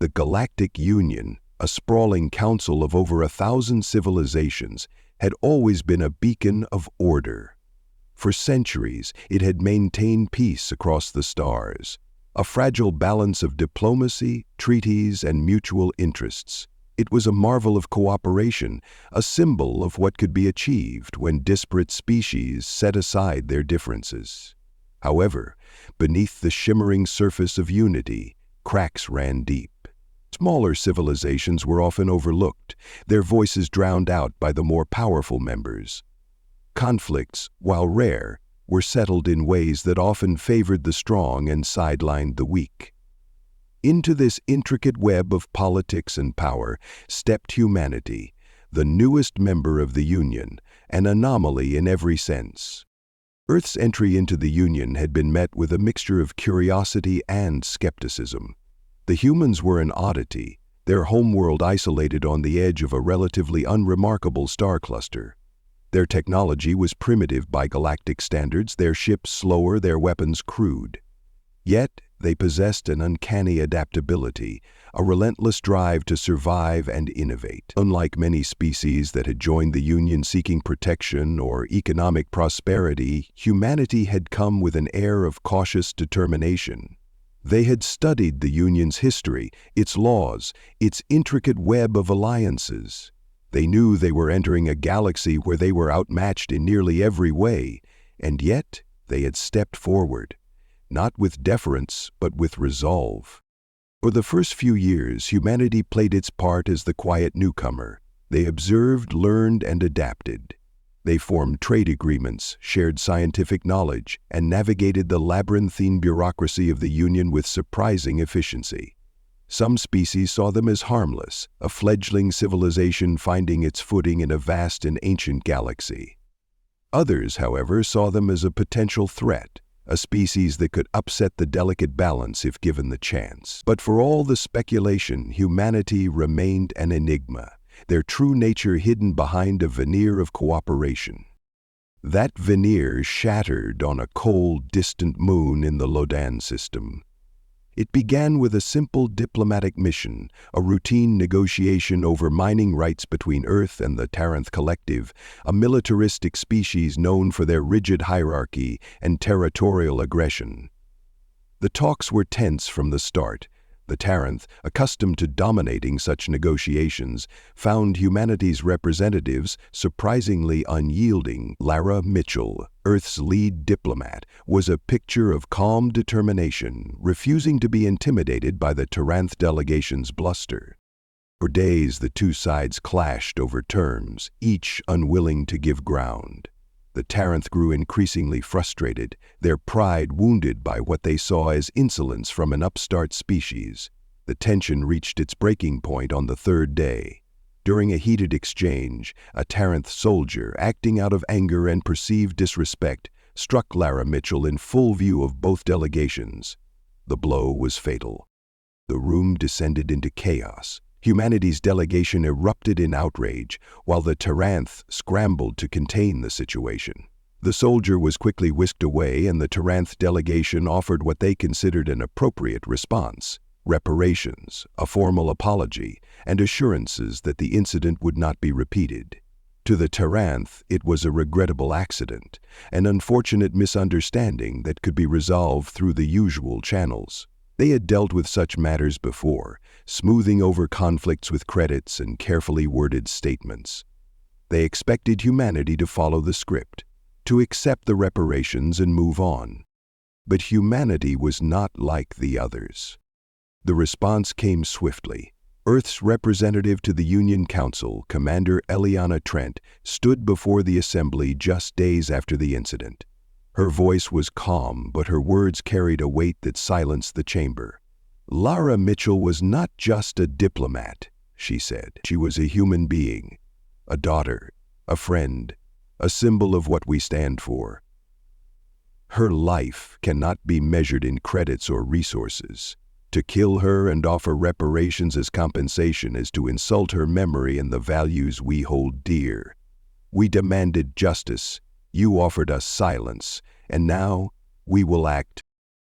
The Galactic Union, a sprawling council of over 1,000 civilizations, had always been a beacon of order. For centuries, it had maintained peace across the stars, a fragile balance of diplomacy, treaties, and mutual interests. It was a marvel of cooperation, a symbol of what could be achieved when disparate species set aside their differences. However, beneath the shimmering surface of unity, cracks ran deep. Smaller civilizations were often overlooked, their voices drowned out by the more powerful members. Conflicts, while rare, were settled in ways that often favored the strong and sidelined the weak. Into this intricate web of politics and power stepped humanity, the newest member of the Union, an anomaly in every sense. Earth's entry into the Union had been met with a mixture of curiosity and skepticism. The humans were an oddity, their homeworld isolated on the edge of a relatively unremarkable star cluster. Their technology was primitive by galactic standards, their ships slower, their weapons crude. Yet, they possessed an uncanny adaptability, a relentless drive to survive and innovate. Unlike many species that had joined the Union seeking protection or economic prosperity, humanity had come with an air of cautious determination. They had studied the Union's history, its laws, its intricate web of alliances. They knew they were entering a galaxy where they were outmatched in nearly every way, and yet they had stepped forward, not with deference, but with resolve. For the first few years, humanity played its part as the quiet newcomer. They observed, learned, and adapted. They formed trade agreements, shared scientific knowledge, and navigated the labyrinthine bureaucracy of the Union with surprising efficiency. Some species saw them as harmless, a fledgling civilization finding its footing in a vast and ancient galaxy. Others, however, saw them as a potential threat, a species that could upset the delicate balance if given the chance. But for all the speculation, humanity remained an enigma, their true nature hidden behind a veneer of cooperation. That veneer shattered on a cold, distant moon in the Lodan system. It began with a simple diplomatic mission, a routine negotiation over mining rights between Earth and the Taranth Collective, a militaristic species known for their rigid hierarchy and territorial aggression. The talks were tense from the start. The Taranth, accustomed to dominating such negotiations, found humanity's representatives surprisingly unyielding. Lara Mitchell, Earth's lead diplomat, was a picture of calm determination, refusing to be intimidated by the Taranth delegation's bluster. For days, the two sides clashed over terms, each unwilling to give ground. The Taranth grew increasingly frustrated, their pride wounded by what they saw as insolence from an upstart species. The tension reached its breaking point on the third day. During a heated exchange, a Taranth soldier, acting out of anger and perceived disrespect, struck Lara Mitchell in full view of both delegations. The blow was fatal. The room descended into chaos. Humanity's delegation erupted in outrage, while the Taranth scrambled to contain the situation. The soldier was quickly whisked away, and the Taranth delegation offered what they considered an appropriate response: reparations, a formal apology, and assurances that the incident would not be repeated. To the Taranth, it was a regrettable accident, an unfortunate misunderstanding that could be resolved through the usual channels. They had dealt with such matters before, smoothing over conflicts with credits and carefully worded statements. They expected humanity to follow the script, to accept the reparations and move on. But humanity was not like the others. The response came swiftly. Earth's representative to the Union Council, Commander Eliana Trent, stood before the Assembly just days after the incident. Her voice was calm, but her words carried a weight that silenced the chamber. Lara Mitchell was not just a diplomat, she said. She was a human being, a daughter, a friend, a symbol of what we stand for. Her life cannot be measured in credits or resources. To kill her and offer reparations as compensation is to insult her memory and the values we hold dear. We demanded justice. You offered us silence, and now we will act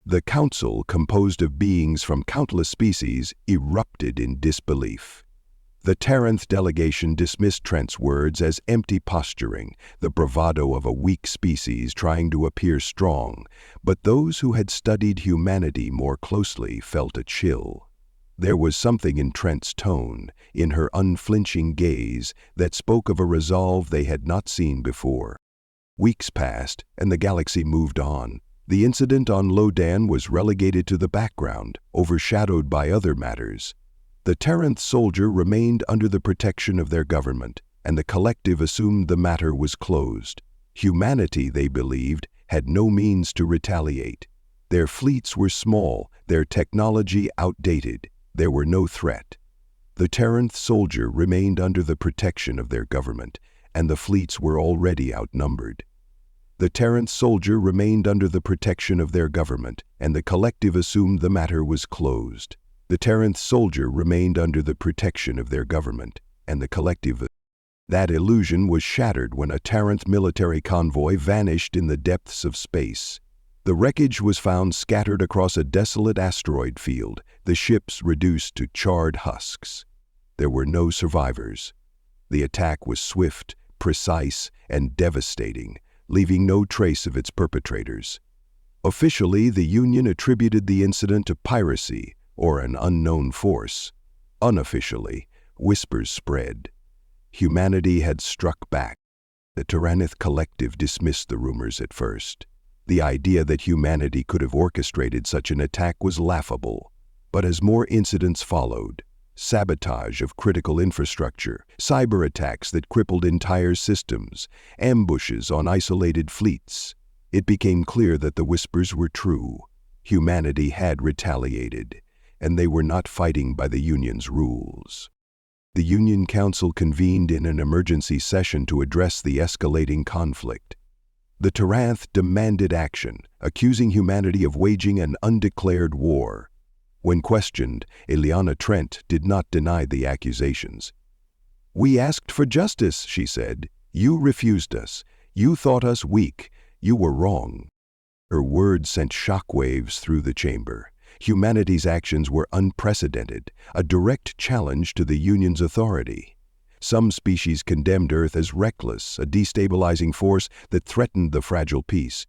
The council, composed of beings from countless species, erupted in disbelief. The Terranth delegation dismissed Trent's words as empty posturing, the bravado of a weak species trying to appear strong, but those who had studied humanity more closely felt a chill. There was something in Trent's tone, in her unflinching gaze, that spoke of a resolve they had not seen before. Weeks passed, and the galaxy moved on. The incident on Lodan was relegated to the background, overshadowed by other matters. The Terranth soldier remained under the protection of their government, and the collective assumed the matter was closed. Humanity, they believed, had no means to retaliate. Their fleets were small, their technology outdated. There were no threat. The Terranth soldier remained under the protection of their government, and the fleets were already outnumbered. The Terranth soldier remained under the protection of their government, and the collective assumed the matter was closed. The Terranth soldier remained under the protection of their government, and the collective. That illusion was shattered when a Terranth military convoy vanished in the depths of space. The wreckage was found scattered across a desolate asteroid field, the ships reduced to charred husks. There were no survivors. The attack was swift, precise, and devastating, leaving no trace of its perpetrators. Officially, the Union attributed the incident to piracy, or an unknown force. Unofficially, whispers spread. Humanity had struck back. The Terranith collective dismissed the rumors at first. The idea that humanity could have orchestrated such an attack was laughable. But as more incidents followed, sabotage of critical infrastructure, cyber attacks that crippled entire systems, ambushes on isolated fleets, it became clear that the whispers were true. Humanity had retaliated, and they were not fighting by the Union's rules. The Union Council convened in an emergency session to address the escalating conflict. The Terranth demanded action, accusing humanity of waging an undeclared war. When questioned, Eliana Trent did not deny the accusations. "We asked for justice," she said. "You refused us. You thought us weak. You were wrong." Her words sent shockwaves through the chamber. Humanity's actions were unprecedented, a direct challenge to the Union's authority. Some species condemned Earth as reckless, a destabilizing force that threatened the fragile peace.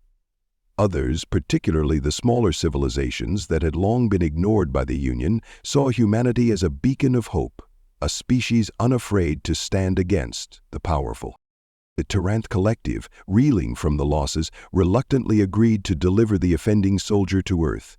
Others, particularly the smaller civilizations that had long been ignored by the Union, saw humanity as a beacon of hope, a species unafraid to stand against the powerful. The Terranth collective, reeling from the losses, reluctantly agreed to deliver the offending soldier to Earth.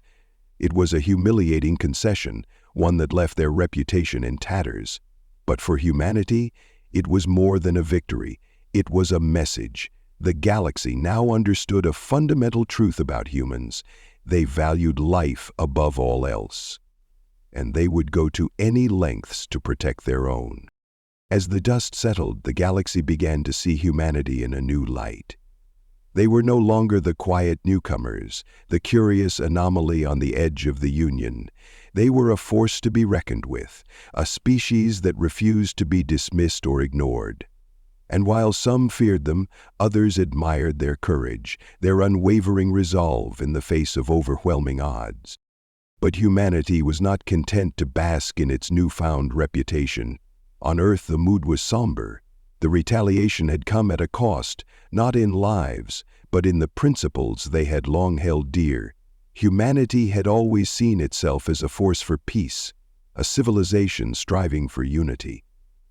It was a humiliating concession, one that left their reputation in tatters. But for humanity, it was more than a victory. It was a message. The galaxy now understood a fundamental truth about humans. They valued life above all else, and they would go to any lengths to protect their own. As the dust settled, the galaxy began to see humanity in a new light. They were no longer the quiet newcomers, the curious anomaly on the edge of the Union. They were a force to be reckoned with, a species that refused to be dismissed or ignored. And while some feared them, others admired their courage, their unwavering resolve in the face of overwhelming odds. But humanity was not content to bask in its newfound reputation. On Earth, the mood was somber. The retaliation had come at a cost, not in lives, but in the principles they had long held dear. Humanity had always seen itself as a force for peace, a civilization striving for unity.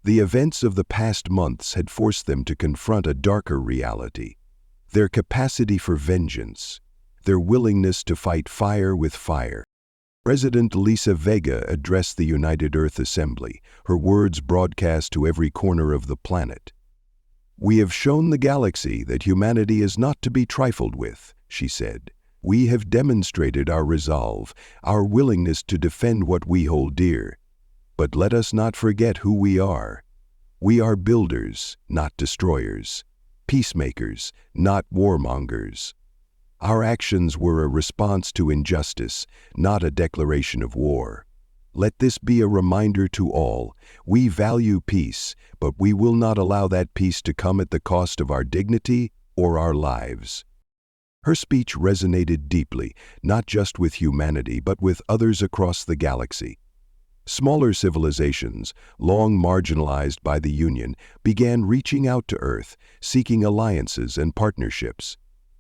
The events of the past months had forced them to confront a darker reality. Their capacity for vengeance, their willingness to fight fire with fire. President Elise Vega addressed the United Earth Assembly, her words broadcast to every corner of the planet. "We have shown the galaxy that humanity is not to be trifled with," she said. "We have demonstrated our resolve, our willingness to defend what we hold dear. But let us not forget who we are. We are builders, not destroyers, peacemakers, not warmongers. Our actions were a response to injustice, not a declaration of war. Let this be a reminder to all. We value peace, but we will not allow that peace to come at the cost of our dignity or our lives." Her speech resonated deeply, not just with humanity but with others across the galaxy. Smaller civilizations, long marginalized by the Union, began reaching out to Earth, seeking alliances and partnerships.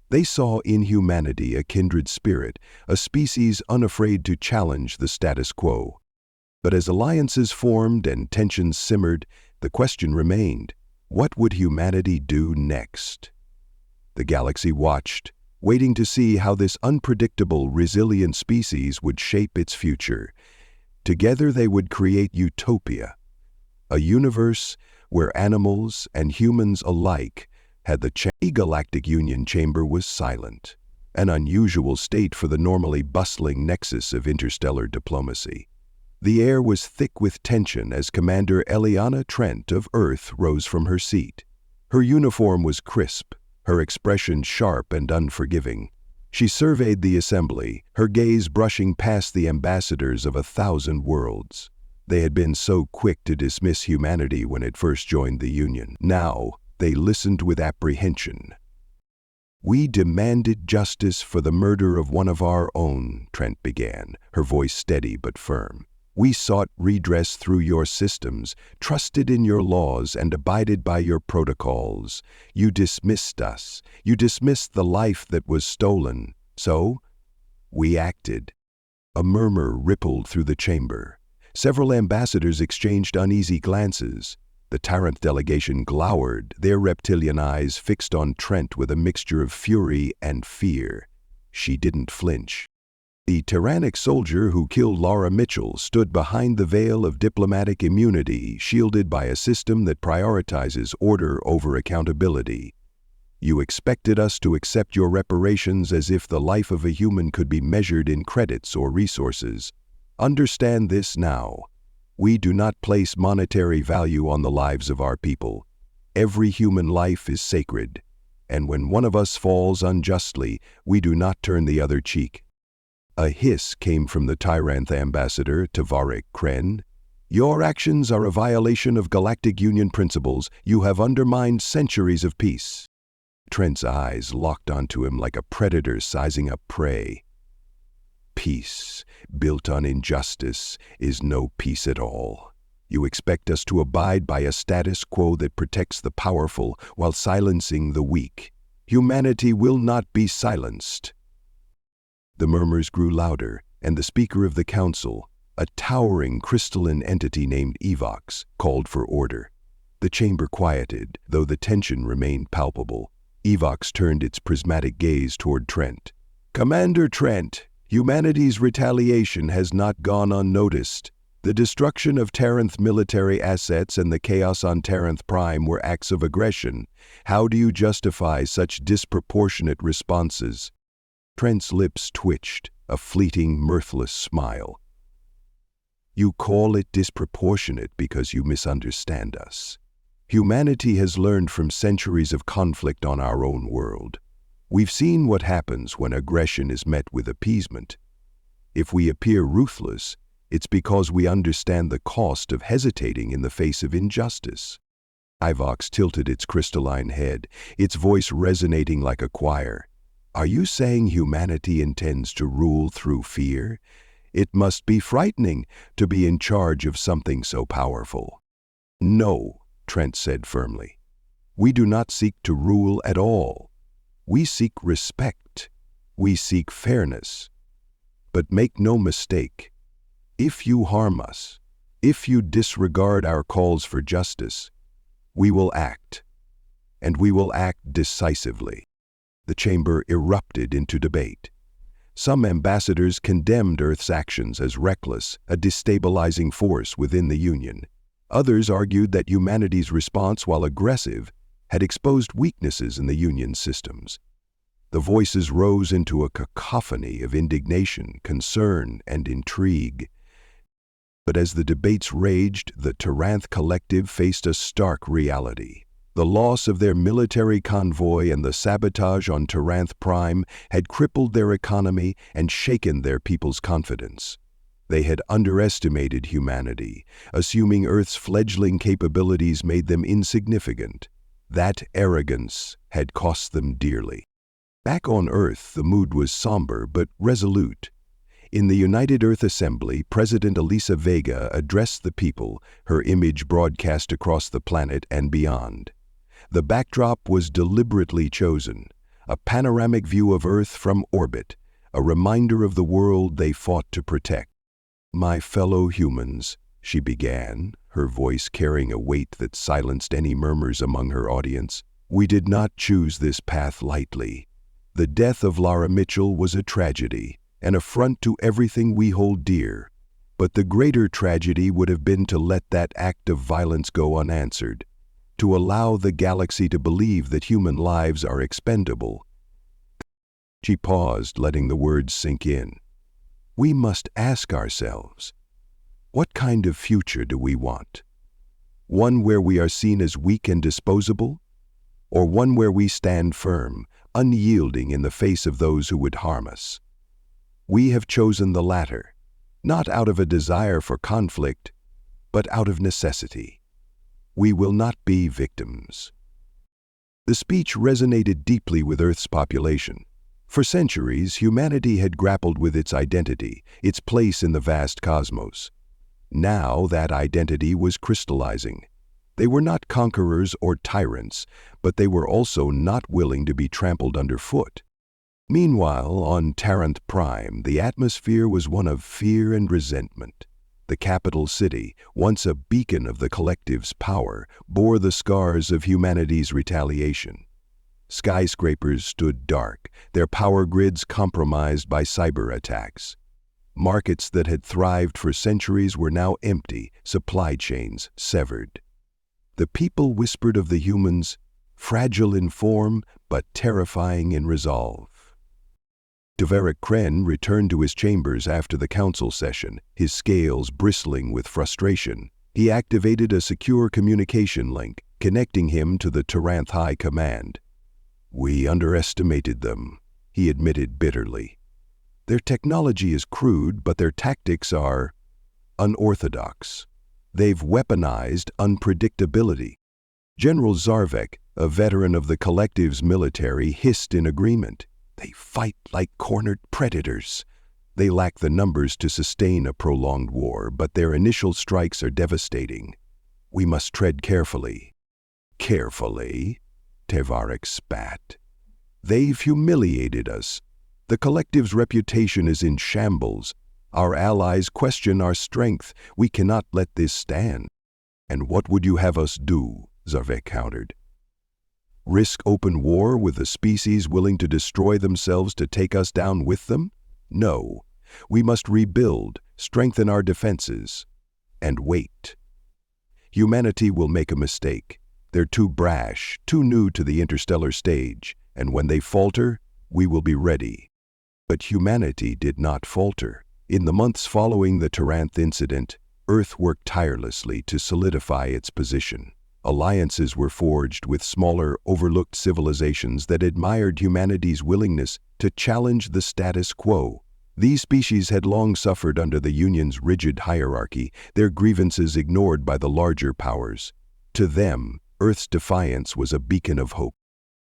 They saw in humanity a kindred spirit, a species unafraid to challenge the status quo. But as alliances formed and tensions simmered, the question remained, what would humanity do next? The galaxy watched, waiting to see how this unpredictable, resilient species would shape its future. Together they would create utopia, a universe where animals and humans alike had the Galactic Union chamber was silent, an unusual state for the normally bustling nexus of interstellar diplomacy. The air was thick with tension as Commander Eliana Trent of Earth rose from her seat. Her uniform was crisp, her expression sharp and unforgiving. She surveyed the assembly, her gaze brushing past the ambassadors of 1,000 worlds. They had been so quick to dismiss humanity when it first joined the Union. Now, they listened with apprehension. "We demanded justice for the murder of one of our own," Trent began, her voice steady but firm. "We sought redress through your systems, trusted in your laws and abided by your protocols. You dismissed us. You dismissed the life that was stolen. So, we acted." A murmur rippled through the chamber. Several ambassadors exchanged uneasy glances. The Tyrant delegation glowered, their reptilian eyes fixed on Trent with a mixture of fury and fear. She didn't flinch. The tyrannic soldier who killed Laura Mitchell stood behind the veil of diplomatic immunity, shielded by a system that prioritizes order over accountability. "You expected us to accept your reparations as if the life of a human could be measured in credits or resources. Understand this now. We do not place monetary value on the lives of our people. Every human life is sacred, and when one of us falls unjustly, we do not turn the other cheek." A hiss came from the Tyrant ambassador, Tavarik Kren. "Your actions are a violation of Galactic Union principles. You have undermined centuries of peace." Trent's eyes locked onto him like a predator sizing up prey. "Peace, built on injustice, is no peace at all. You expect us to abide by a status quo that protects the powerful while silencing the weak. Humanity will not be silenced." The murmurs grew louder, and the Speaker of the Council, a towering crystalline entity named Evox, called for order. The chamber quieted, though the tension remained palpable. Evox turned its prismatic gaze toward Trent. "Commander Trent, humanity's retaliation has not gone unnoticed. The destruction of Terranth military assets and the chaos on Terranth Prime were acts of aggression. How do you justify such disproportionate responses?" Trent's lips twitched, a fleeting, mirthless smile. "You call it disproportionate because you misunderstand us. Humanity has learned from centuries of conflict on our own world. We've seen what happens when aggression is met with appeasement. If we appear ruthless, it's because we understand the cost of hesitating in the face of injustice." Ivox tilted its crystalline head, its voice resonating like a choir. "Are you saying humanity intends to rule through fear? It must be frightening to be in charge of something so powerful." "No," Trent said firmly. "We do not seek to rule at all. We seek respect. We seek fairness. But make no mistake, if you harm us, if you disregard our calls for justice, we will act, and we will act decisively." The chamber erupted into debate. Some ambassadors condemned Earth's actions as reckless, a destabilizing force within the Union. Others argued that humanity's response, while aggressive, had exposed weaknesses in the Union's systems. The voices rose into a cacophony of indignation, concern, and intrigue. But as the debates raged, the Terranth Collective faced a stark reality. The loss of their military convoy and the sabotage on Terranth Prime had crippled their economy and shaken their people's confidence. They had underestimated humanity, assuming Earth's fledgling capabilities made them insignificant. That arrogance had cost them dearly. Back on Earth, the mood was somber but resolute. In the United Earth Assembly, President Elise Vega addressed the people, her image broadcast across the planet and beyond. The backdrop was deliberately chosen, a panoramic view of Earth from orbit, a reminder of the world they fought to protect. "My fellow humans," she began, her voice carrying a weight that silenced any murmurs among her audience, "we did not choose this path lightly. The death of Lara Mitchell was a tragedy, an affront to everything we hold dear. But the greater tragedy would have been to let that act of violence go unanswered, to allow the galaxy to believe that human lives are expendable." She paused, letting the words sink in. "We must ask ourselves, what kind of future do we want? One where we are seen as weak and disposable? Or one where we stand firm, unyielding in the face of those who would harm us? We have chosen the latter, not out of a desire for conflict, but out of necessity. We will not be victims." The speech resonated deeply with Earth's population. For centuries, humanity had grappled with its identity, its place in the vast cosmos. Now that identity was crystallizing. They were not conquerors or tyrants, but they were also not willing to be trampled underfoot. Meanwhile, on Taranth Prime, the atmosphere was one of fear and resentment. The capital city, once a beacon of the collective's power, bore the scars of humanity's retaliation. Skyscrapers stood dark, their power grids compromised by cyber attacks. Markets that had thrived for centuries were now empty, supply chains severed. The people whispered of the humans, fragile in form but terrifying in resolve. Deverick Kren returned to his chambers after the council session, his scales bristling with frustration. He activated a secure communication link, connecting him to the Taranth High Command. "We underestimated them," he admitted bitterly. "Their technology is crude, but their tactics are unorthodox. They've weaponized unpredictability." General Zarvek, a veteran of the Collective's military, hissed in agreement. "They fight like cornered predators. They lack the numbers to sustain a prolonged war, but their initial strikes are devastating. We must tread carefully." "Carefully?" Tevarek spat. "They've humiliated us. The Collective's reputation is in shambles. Our allies question our strength. We cannot let this stand." "And what would you have us do?" Zarvek countered. "Risk open war with a species willing to destroy themselves to take us down with them? No. We must rebuild, strengthen our defenses, and wait. Humanity will make a mistake. They're too brash, too new to the interstellar stage, and when they falter, we will be ready." But humanity did not falter. In the months following the Taranth incident, Earth worked tirelessly to solidify its position. Alliances were forged with smaller, overlooked civilizations that admired humanity's willingness to challenge the status quo. These species had long suffered under the Union's rigid hierarchy, their grievances ignored by the larger powers. To them, Earth's defiance was a beacon of hope.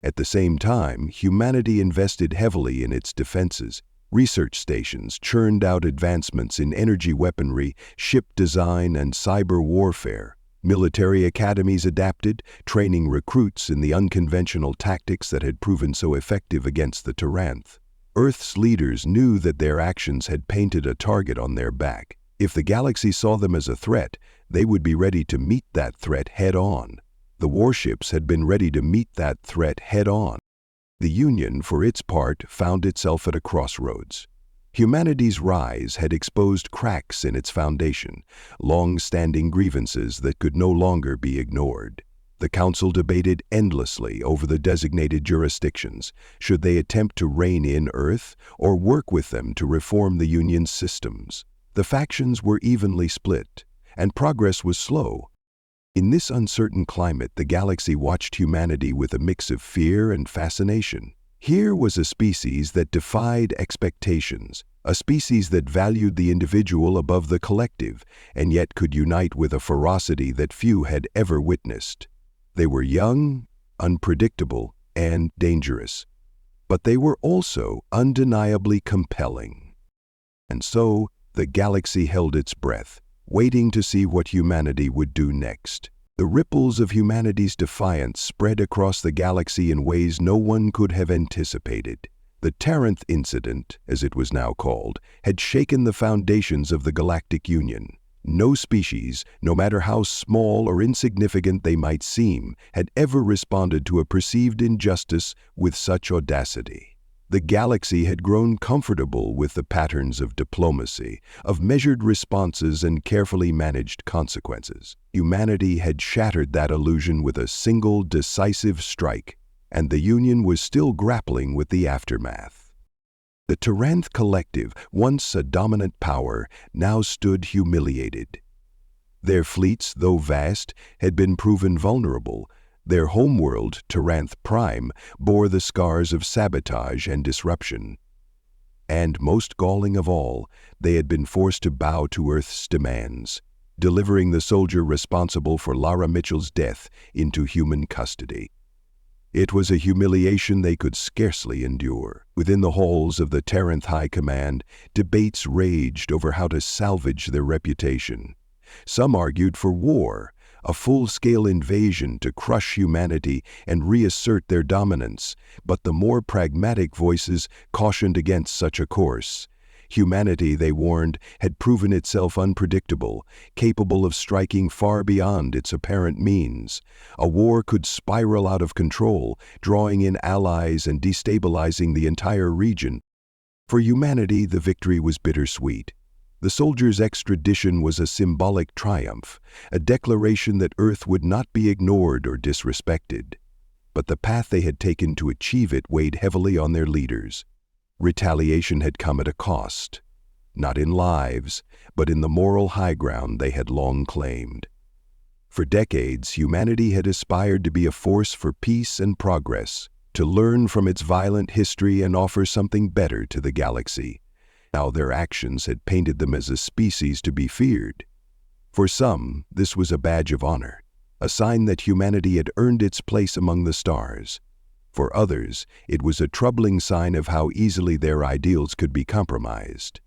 At the same time, humanity invested heavily in its defenses. Research stations churned out advancements in energy weaponry, ship design, and cyber warfare. Military academies adapted, training recruits in the unconventional tactics that had proven so effective against the Taranth. Earth's leaders knew that their actions had painted a target on their back. If the galaxy saw them as a threat, they would be ready to meet that threat head-on. The warships had been ready to meet that threat head-on. The Union, for its part, found itself at a crossroads. Humanity's rise had exposed cracks in its foundation, long-standing grievances that could no longer be ignored. The Council debated endlessly over the designated jurisdictions. Should they attempt to rein in Earth or work with them to reform the Union's systems? The factions were evenly split, and progress was slow. In this uncertain climate, the galaxy watched humanity with a mix of fear and fascination. Here was a species that defied expectations, a species that valued the individual above the collective, and yet could unite with a ferocity that few had ever witnessed. They were young, unpredictable, and dangerous. but they were also undeniably compelling. And so, the galaxy held its breath, waiting to see what humanity would do next. The ripples of humanity's defiance spread across the galaxy in ways no one could have anticipated. The Taranth incident, as it was now called, had shaken the foundations of the Galactic Union. No species, no matter how small or insignificant they might seem, had ever responded to a perceived injustice with such audacity. The galaxy had grown comfortable with the patterns of diplomacy, of measured responses and carefully managed consequences. Humanity had shattered that illusion with a single decisive strike, and the Union was still grappling with the aftermath. The Taranth Collective, once a dominant power, now stood humiliated. Their fleets, though vast, had been proven vulnerable. Their homeworld, Taranth Prime, bore the scars of sabotage and disruption. And, most galling of all, they had been forced to bow to Earth's demands, delivering the soldier responsible for Lara Mitchell's death into human custody. It was a humiliation they could scarcely endure. Within the halls of the Taranth High Command, debates raged over how to salvage their reputation. Some argued for war, a full-scale invasion to crush humanity and reassert their dominance, but the more pragmatic voices cautioned against such a course. Humanity, they warned, had proven itself unpredictable, capable of striking far beyond its apparent means. A war could spiral out of control, drawing in allies and destabilizing the entire region. For humanity, the victory was bittersweet. The soldiers' extradition was a symbolic triumph, a declaration that Earth would not be ignored or disrespected. But the path they had taken to achieve it weighed heavily on their leaders. Retaliation had come at a cost, not in lives, but in the moral high ground they had long claimed. For decades, humanity had aspired to be a force for peace and progress, to learn from its violent history and offer something better to the galaxy. Now their actions had painted them as a species to be feared. For some, this was a badge of honor, a sign that humanity had earned its place among the stars. For others, it was a troubling sign of how easily their ideals could be compromised.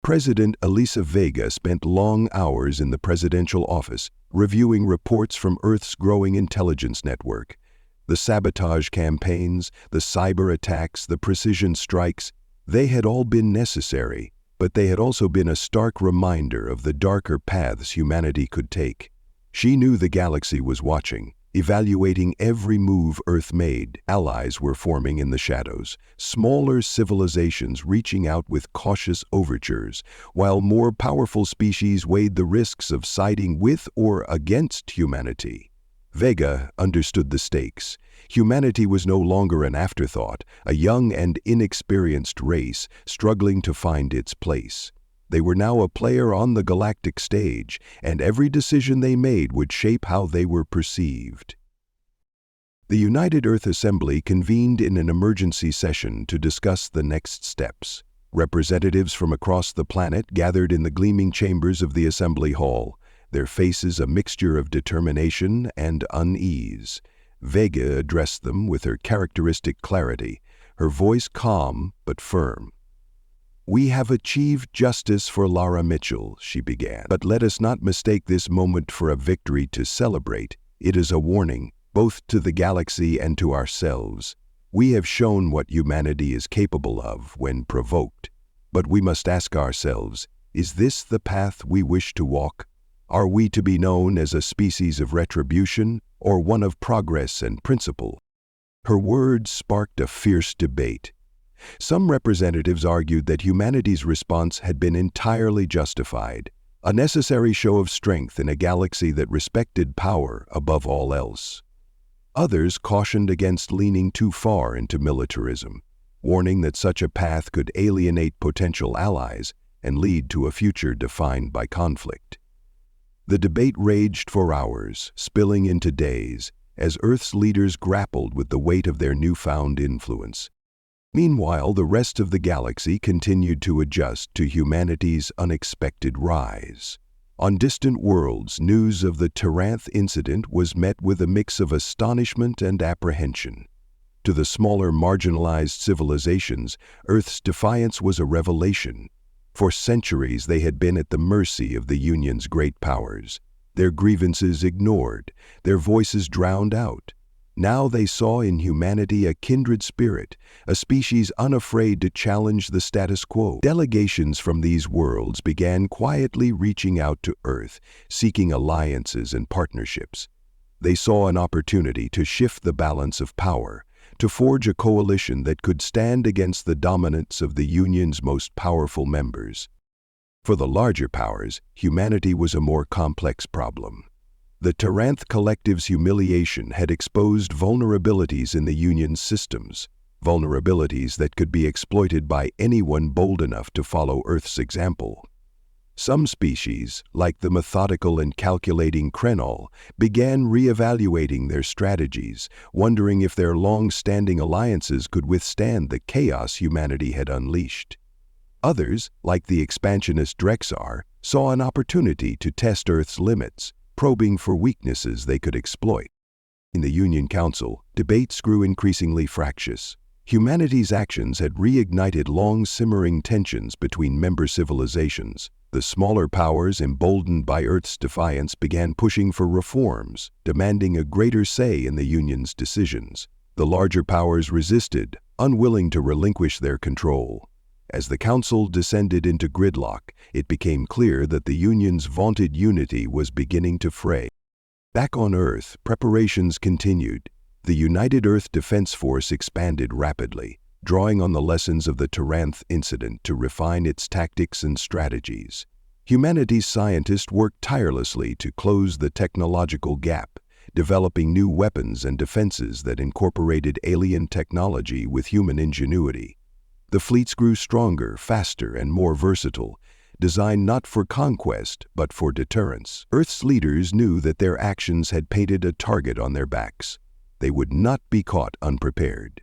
President Elise Vega spent long hours in the presidential office, reviewing reports from Earth's growing intelligence network. The sabotage campaigns, the cyber attacks, the precision strikes, they had all been necessary, but they had also been a stark reminder of the darker paths humanity could take. She knew the galaxy was watching, evaluating every move Earth made. Allies were forming in the shadows, smaller civilizations reaching out with cautious overtures, while more powerful species weighed the risks of siding with or against humanity. Vega understood the stakes. Humanity was no longer an afterthought, a young and inexperienced race struggling to find its place. They were now a player on the galactic stage, and every decision they made would shape how they were perceived. The United Earth Assembly convened in an emergency session to discuss the next steps. Representatives from across the planet gathered in the gleaming chambers of the Assembly Hall, their faces a mixture of determination and unease. Vega addressed them with her characteristic clarity, her voice calm but firm. "We have achieved justice for Lara Mitchell," she began. "But let us not mistake this moment for a victory to celebrate. It is a warning, both to the galaxy and to ourselves. We have shown what humanity is capable of when provoked. But we must ask ourselves, is this the path we wish to walk? Are we to be known as a species of retribution or one of progress and principle?" Her words sparked a fierce debate. Some representatives argued that humanity's response had been entirely justified, a necessary show of strength in a galaxy that respected power above all else. Others cautioned against leaning too far into militarism, warning that such a path could alienate potential allies and lead to a future defined by conflict. The debate raged for hours, spilling into days, as Earth's leaders grappled with the weight of their newfound influence. Meanwhile, the rest of the galaxy continued to adjust to humanity's unexpected rise. On distant worlds, news of the Taranth incident was met with a mix of astonishment and apprehension. To the smaller, marginalized civilizations, Earth's defiance was a revelation. For centuries, they had been at the mercy of the Union's great powers, their grievances ignored, their voices drowned out. Now they saw in humanity a kindred spirit, a species unafraid to challenge the status quo. Delegations from these worlds began quietly reaching out to Earth, seeking alliances and partnerships. They saw an opportunity to shift the balance of power, to forge a coalition that could stand against the dominance of the Union's most powerful members. For the larger powers, humanity was a more complex problem. The Taranth Collective's humiliation had exposed vulnerabilities in the Union's systems, vulnerabilities that could be exploited by anyone bold enough to follow Earth's example. Some species, like the methodical and calculating Krollan, began re-evaluating their strategies, wondering if their long-standing alliances could withstand the chaos humanity had unleashed. Others, like the expansionist Drexar, saw an opportunity to test Earth's limits, probing for weaknesses they could exploit. In the Union Council, debates grew increasingly fractious. Humanity's actions had reignited long-simmering tensions between member civilizations. The smaller powers, emboldened by Earth's defiance, began pushing for reforms, demanding a greater say in the Union's decisions. The larger powers resisted, unwilling to relinquish their control. As the Council descended into gridlock, it became clear that the Union's vaunted unity was beginning to fray. Back on Earth, preparations continued. The United Earth Defense Force expanded rapidly, drawing on the lessons of the Taranth incident to refine its tactics and strategies. Humanity's scientists worked tirelessly to close the technological gap, developing new weapons and defenses that incorporated alien technology with human ingenuity. The fleets grew stronger, faster, and more versatile, designed not for conquest but for deterrence. Earth's leaders knew that their actions had painted a target on their backs. They would not be caught unprepared.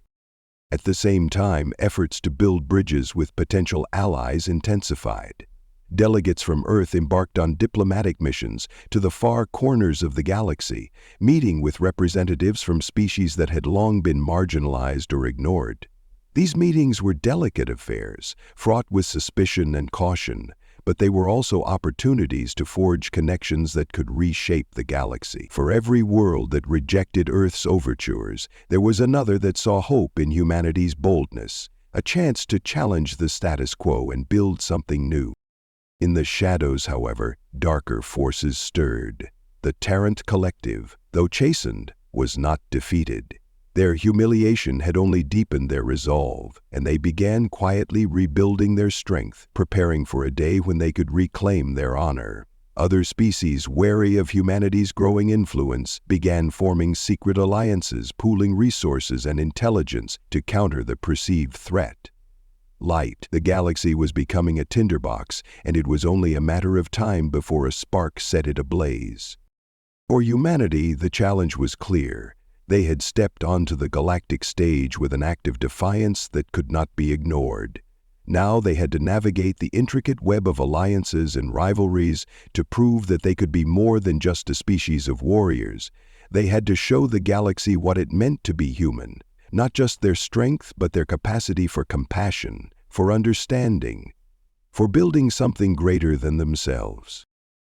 At the same time, efforts to build bridges with potential allies intensified. Delegates from Earth embarked on diplomatic missions to the far corners of the galaxy, meeting with representatives from species that had long been marginalized or ignored. These meetings were delicate affairs, fraught with suspicion and caution, but they were also opportunities to forge connections that could reshape the galaxy. For every world that rejected Earth's overtures, there was another that saw hope in humanity's boldness, a chance to challenge the status quo and build something new. In the shadows, however, darker forces stirred. The Taranth Collective, though chastened, was not defeated. Their humiliation had only deepened their resolve, and they began quietly rebuilding their strength, preparing for a day when they could reclaim their honor. Other species, wary of humanity's growing influence, began forming secret alliances, pooling resources and intelligence to counter the perceived threat. Light, the galaxy was becoming a tinderbox, and it was only a matter of time before a spark set it ablaze. For humanity, the challenge was clear. They had stepped onto the galactic stage with an act of defiance that could not be ignored. Now they had to navigate the intricate web of alliances and rivalries to prove that they could be more than just a species of warriors. They had to show the galaxy what it meant to be human, not just their strength, but their capacity for compassion, for understanding, for building something greater than themselves.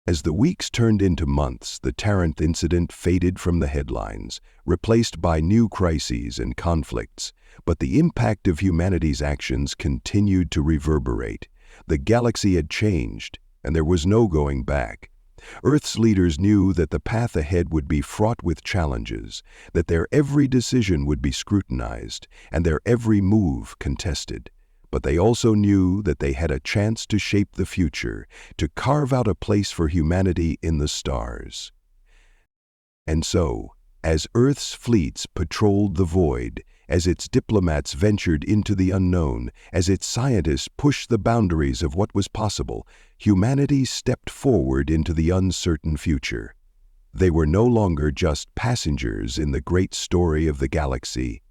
As the weeks turned into months, the Taranth incident faded from the headlines, replaced by new crises and conflicts, but the impact of humanity's actions continued to reverberate. The galaxy had changed, and there was no going back. Earth's leaders knew that the path ahead would be fraught with challenges, that their every decision would be scrutinized, and their every move contested. But they also knew that they had a chance to shape the future, to carve out a place for humanity in the stars. And so, as Earth's fleets patrolled the void, as its diplomats ventured into the unknown, as its scientists pushed the boundaries of what was possible, humanity stepped forward into the uncertain future. They were no longer just passengers in the great story of the galaxy.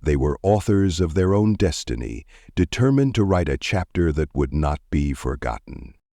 They were authors of their own destiny, determined to write a chapter that would not be forgotten.